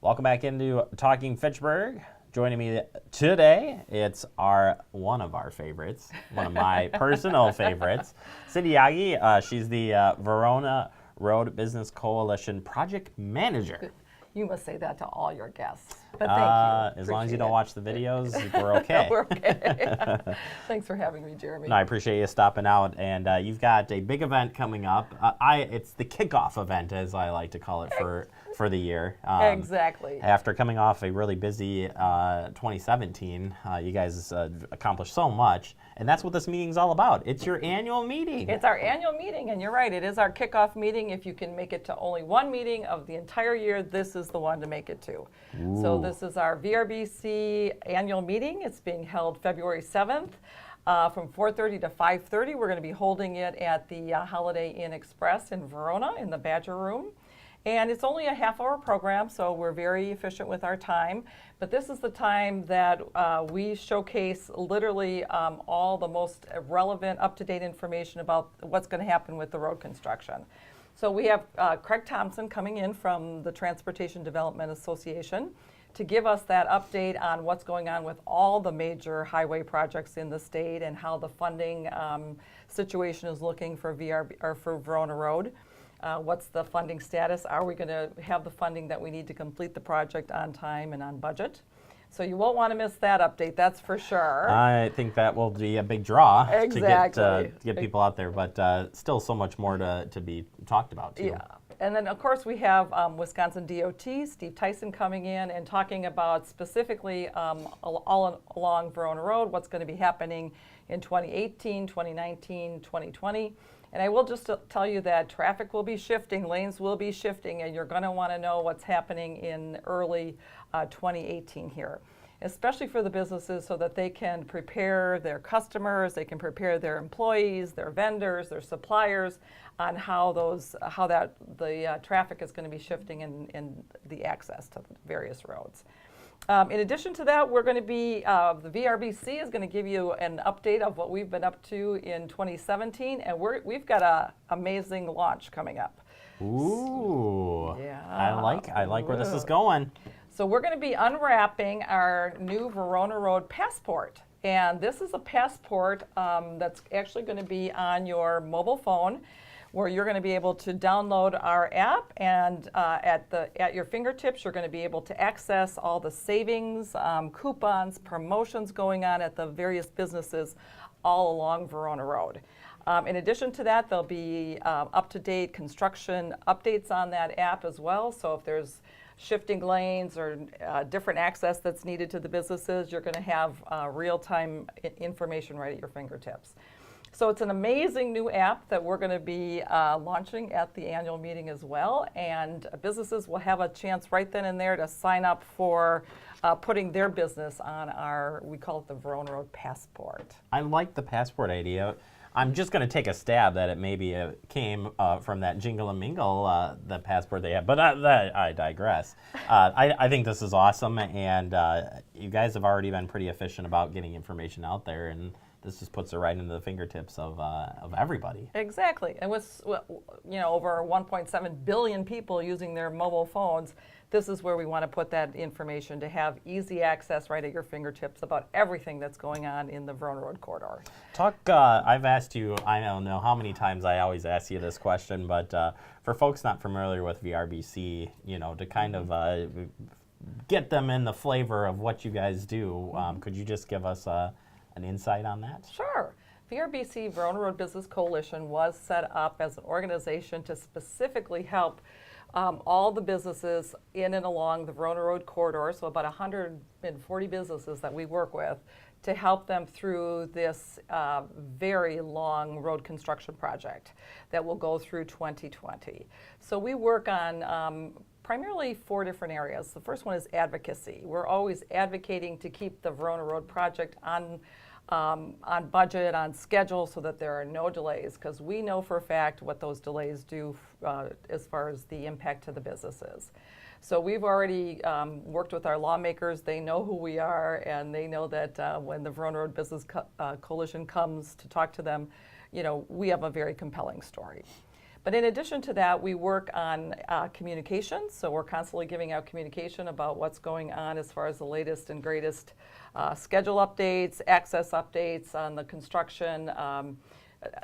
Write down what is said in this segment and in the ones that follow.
Welcome back into Talking Fitchburg. Joining me today, it's one of our favorites, one of my personal favorites, Cindy Yagi. She's the Verona Road Business Coalition Project Manager. You must say that to all your guests. But thank you. As long as you don't watch the videos, we're okay. We're okay. Thanks for having me, Jeremy. No, I appreciate you stopping out. And you've got a big event coming up. It's the kickoff event, as I like to call it, for the year. Exactly. After coming off a really busy 2017, you guys accomplished so much. And that's what this meeting's all about. It's your annual meeting. It's our annual meeting, and you're right. It is our kickoff meeting. If you can make it to only one meeting of the entire year, this is the one to make it to. Ooh. So this is our VRBC annual meeting. It's being held February 7th from 4:30 to 5:30. We're going to be holding it at the Holiday Inn Express in Verona in the Badger Room. And it's only a half-hour program, so we're very efficient with our time. But this is the time that we showcase literally all the most relevant, up-to-date information about what's going to happen with the road construction. So we have Craig Thompson coming in from the Transportation Development Association to give us that update on what's going on with all the major highway projects in the state and how the funding situation is looking for for Verona Road. What's the funding status? Are we going to have the funding that we need to complete the project on time and on budget? So you won't want to miss that update, that's for sure. I think that will be a big draw Exactly. to get people out there, but still so much more to be talked about, too. Yeah. And then, of course, we have Wisconsin DOT, Steve Tyson coming in and talking about specifically all along Verona Road, what's going to be happening in 2018, 2019, 2020. And I will just tell you that traffic will be shifting, lanes will be shifting, and you're going to want to know what's happening in early 2018 here, especially for the businesses so that they can prepare their customers, they can prepare their employees, their vendors, their suppliers on how the traffic is going to be shifting in the access to the various roads. In addition to that, we're going to be, the VRBC is going to give you an update of what we've been up to in 2017, and we've got an amazing launch coming up. Ooh, yeah. I like where this is going. So we're going to be unwrapping our new Verona Road passport, and this is a passport that's actually going to be on your mobile phone, where you're going to be able to download our app, and at your fingertips, you're going to be able to access all the savings, coupons, promotions going on at the various businesses all along Verona Road. In addition to that, there'll be up-to-date construction updates on that app as well. So if there's shifting lanes or different access that's needed to the businesses, you're going to have real-time information right at your fingertips. So it's an amazing new app that we're going to be launching at the annual meeting as well, and businesses will have a chance right then and there to sign up for putting their business on we call it the Verona Road Passport. I like the passport idea. I'm just going to take a stab that it maybe came from that Jingle and Mingle, the passport they have, but I digress. I think this is awesome, and you guys have already been pretty efficient about getting information out there, and this just puts it right into the fingertips of everybody. Exactly, and with over 1.7 billion people using their mobile phones, this is where we want to put that information to have easy access right at your fingertips about everything that's going on in the Verona Road corridor. I've asked you, I don't know how many times I always ask you this question, but for folks not familiar with VRBC, to kind of get them in the flavor of what you guys do, could you just give us an insight on that? Sure. VRBC, Verona Road Business Coalition, was set up as an organization to specifically help all the businesses in and along the Verona Road corridor, so about 140 businesses that we work with, to help them through this very long road construction project that will go through 2020. So we work on primarily 4 different areas. The first one is advocacy. We're always advocating to keep the Verona Road project on budget, on schedule, so that there are no delays, because we know for a fact what those delays do as far as the impact to the businesses. So we've already worked with our lawmakers. They know who we are, and they know that when the Verona Road Business Coalition comes to talk to them, we have a very compelling story. But in addition to that, we work on communication. So we're constantly giving out communication about what's going on as far as the latest and greatest schedule updates, access updates on the construction.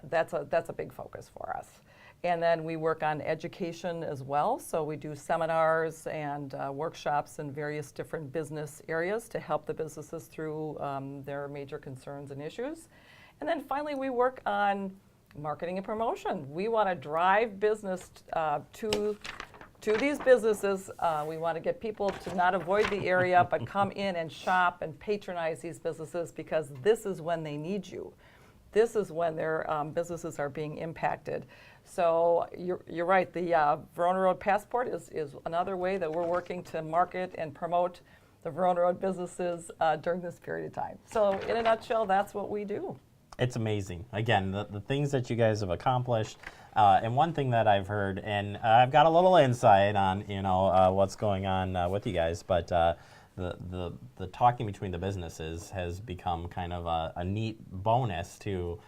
That's a big focus for us. And then we work on education as well. So we do seminars and workshops in various different business areas to help the businesses through their major concerns and issues. And then finally, we work on marketing and promotion. We want to drive business to these businesses. We want to get people to not avoid the area, but come in and shop and patronize these businesses, because this is when they need you. This is when their businesses are being impacted. So you're right, the Verona Road Passport is another way that we're working to market and promote the Verona Road businesses during this period of time. So in a nutshell, that's what we do. It's amazing. Again, the things that you guys have accomplished. And one thing that I've heard, and I've got a little insight on, what's going on with you guys, but the talking between the businesses has become kind of a neat bonus to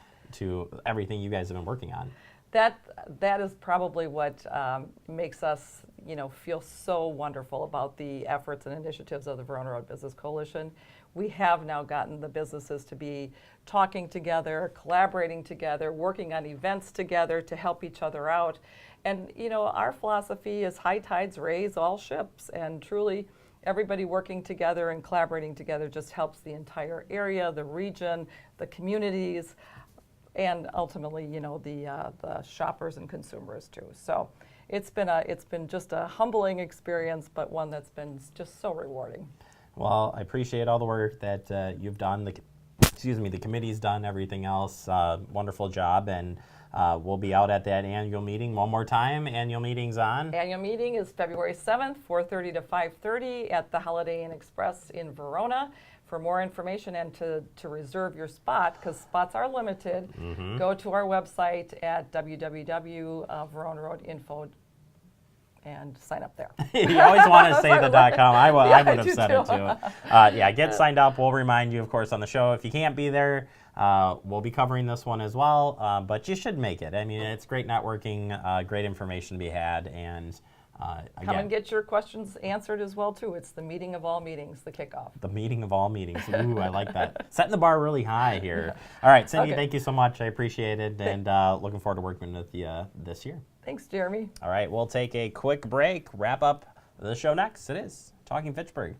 everything you guys have been working on. That is probably what makes us, feel so wonderful about the efforts and initiatives of the Verona Road Business Coalition. We have now gotten the businesses to be talking together, collaborating together, working on events together to help each other out. And, our philosophy is high tides raise all ships, and truly everybody working together and collaborating together just helps the entire area, the region, the communities, and ultimately, the shoppers and consumers too. So it's been just a humbling experience, but one that's been just so rewarding. Well, I appreciate all the work that you've done. The committee's done everything else. Wonderful job, and we'll be out at that annual meeting one more time. Annual meeting's on? Annual meeting is February 7th, 4:30 to 5:30 at the Holiday Inn Express in Verona. For more information and to reserve your spot, because spots are limited, go to our website at www.veronaroadinfo and sign up there. You always want to say the .com. I would have said too. it too. Get signed up. We'll remind you, of course, on the show. If you can't be there, we'll be covering this one as well. But you should make it. I mean, it's great networking, great information to be had, and come and get your questions answered as well too. It's the meeting of all meetings, the kickoff. The meeting of all meetings. Ooh, I like that. Setting the bar really high here. All right, Cindy, Thank you so much. I appreciate it, and looking forward to working with you this year. Thanks, Jeremy. All right, we'll take a quick break, wrap up the show next. It is Talking Fitchburg.